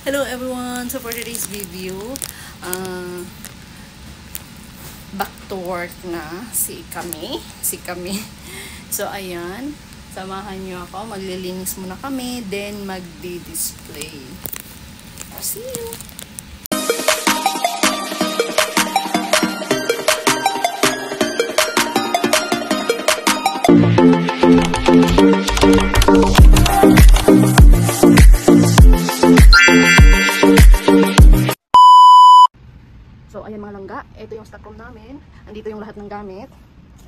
Hello everyone! So for today's video, back to work na si kami. So ayan, samahan nyo ako. Maglilinis muna kami, then magdi-display. See you! So, ayan mga langga. Ito yung stock room namin. Andito yung lahat ng gamit.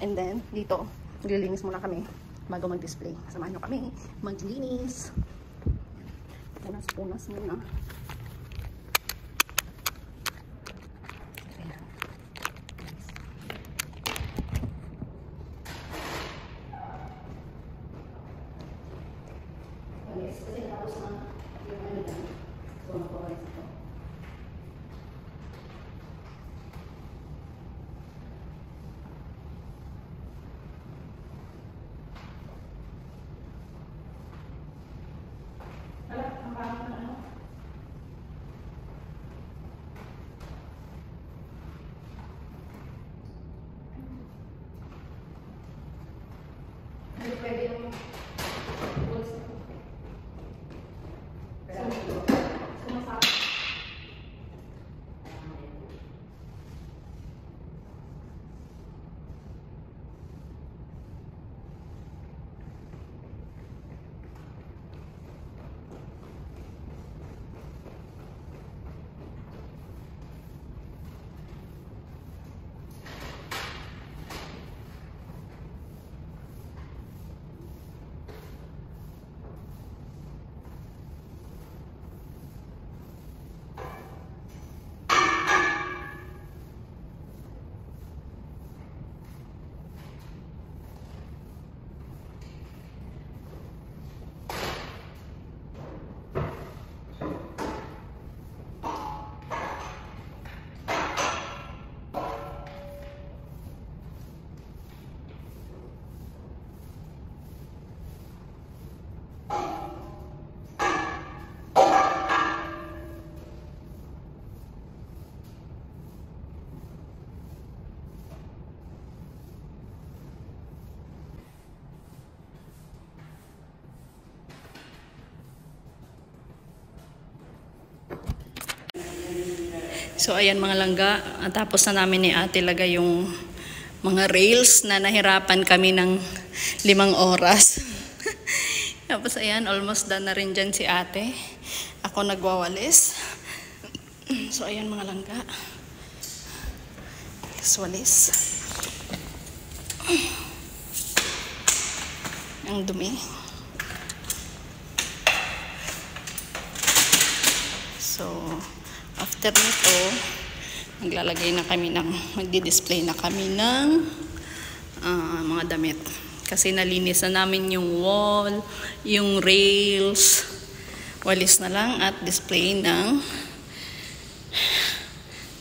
And then, dito, maglilinis muna kami bago mag-display. Samahan nyo kami maglinis. Punas muna. Yes, kasi natapos na yung ano dyan. So, mapawalis ito. So, ayan mga langga, tapos na namin ni ate lagay yung mga rails na nahirapan kami ng 5 oras. Tapos ayan, almost done na rin dyan si ate. Ako nagwawalis. So, ayan mga langga. Walis. Ang dumi. So, after nito, maglalagay na kami magdi-display na kami ng mga damit. Kasi nalinis na namin yung wall, yung rails. Walis na lang at display ng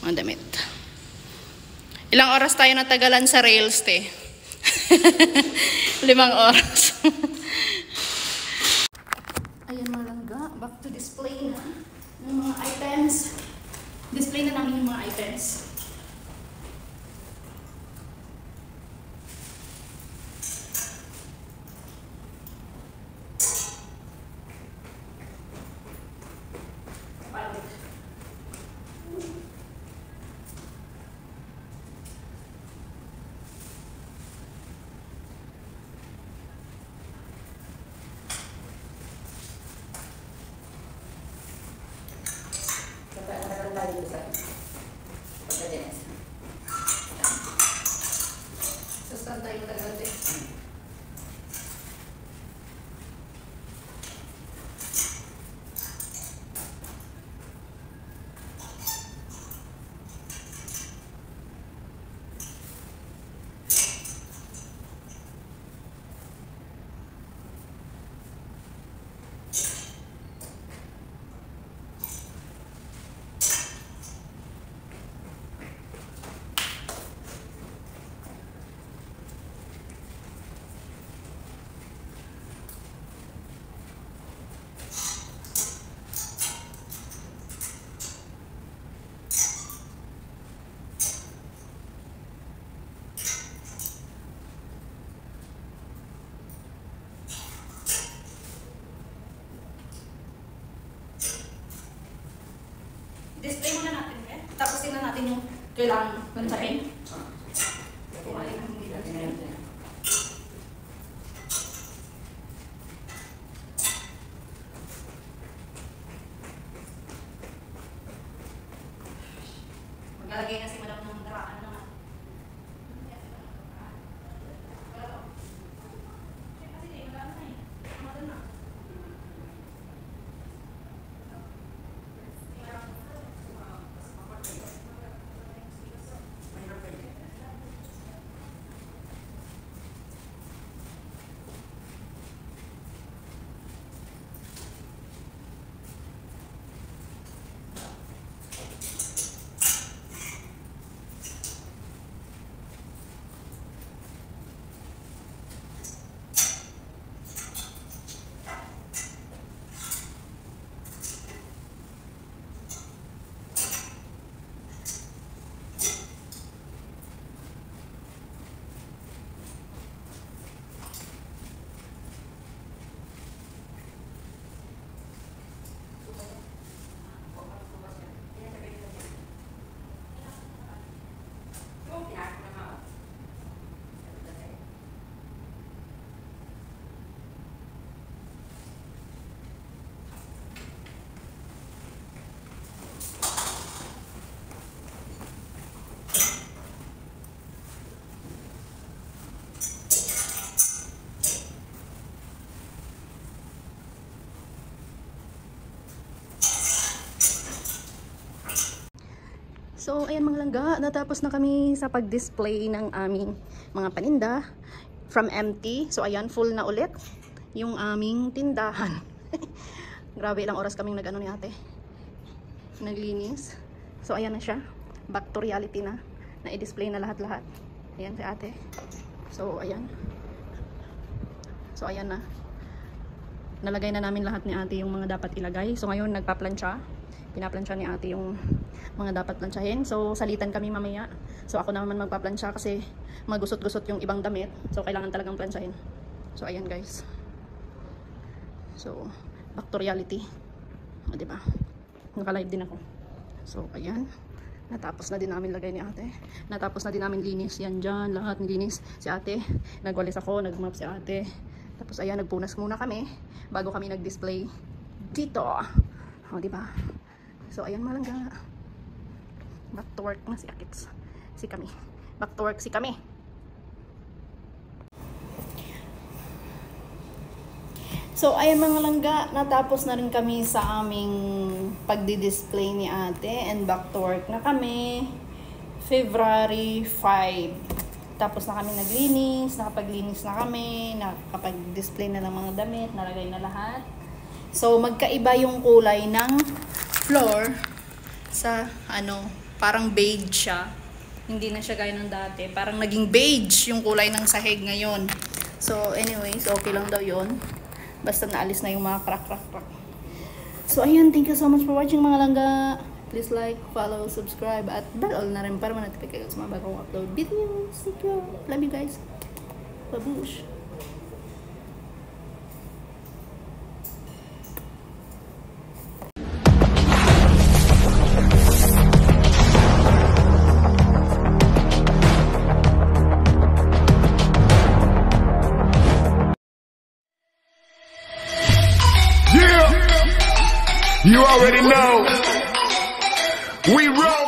mga damit. Ilang oras tayo natagalan sa rails, te? 5 oras. Ayan mga langga, back to display na ng mga items. Display na namin yung mga items. Display muna natin, okay? Tapos tingnan natin yung kailangan planchahin. Kung alin ang hindi planchahin. Maglalagay na si Madam ng daraan na nga. So, ayan mga langga, natapos na kami sa pag-display ng aming mga paninda from empty. So, ayan, full na ulit yung aming tindahan. Grabe, ilang oras kaming nag-ano ni ate. Naglinis. So, ayan na siya. Back to reality na. Na-i-display na lahat-lahat. Ayan si ate. So, ayan. So, ayan na. Nalagay na namin lahat ni ate yung mga dapat ilagay. So, ngayon, nagpa-plancha. Pinaplansya ni ate yung mga dapat plansyahin. So, salitan kami mamaya. So, ako naman magpaplansya kasi magusot-gusot yung ibang damit. So, kailangan talagang plansyahin. So, ayan guys. So, back to reality. O, diba? Naka-live din ako. So, ayan. Natapos na din namin lagay ni ate. Natapos na din namin linis. Yan dyan. Lahat nilinis si ate. Nagwalis ako. Nagmap si ate. Tapos, ayan. Nagpunas muna kami bago kami nag-display dito. O, diba? So, ayan malangga. Back to work na si Akits. Si kami. Back to work si kami. So, ayan mga langga. Natapos na rin kami sa aming pagdi-display ni ate. And back to work na kami. February 5. Tapos na kami naglinis. Nakapaglinis na kami. Nakapag-display na ng mga damit. Nalagay na lahat. So, magkaiba yung kulay ng floor sa parang beige siya. Hindi na siya gaya ng dati. Parang naging beige yung kulay ng sahig ngayon. So, anyways, okay lang daw yun. Basta naalis na yung mga crack. So, ayan. Thank you so much for watching mga langga. Please like, follow, subscribe, at bell all na rin para ma-notify kayo sa mga bagong upload videos. Thank you. Love you guys. Babush. You already know. We roll.